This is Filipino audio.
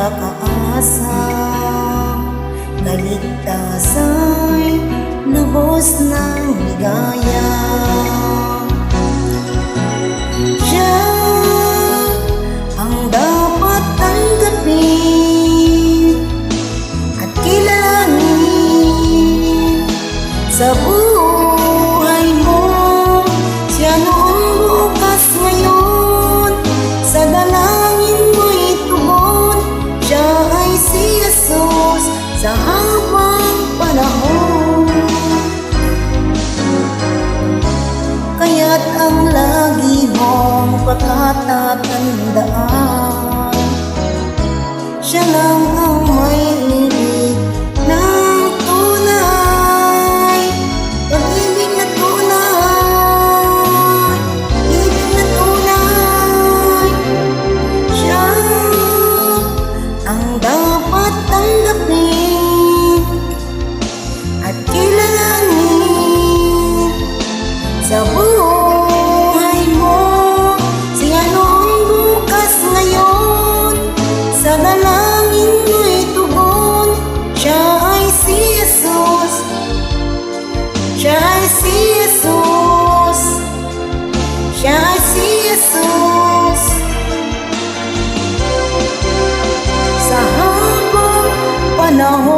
pagkakaasa, kaligtasa'y lubos ng ligaya. Siya ang dapat tanggapin at kilalanin sa buhay mo. Siya noong bukas ngayon, sa dalangin mo'y tugon. Siya ay si Jesus sa habang panahon. Kaya't ang lagi mong pagkatatandaan, siya lang ang may ibig ng tunay, pag-ibig na tunay, ibig na tunay. Siya ang dapat tanggapin at kilalanin sa buhay mo. Siya noong bukas ngayon, sa dalangin mo'y tugon. Siya ay si Jesus, siya ay si Jesus, siya ay si Jesus. Sa habang panahon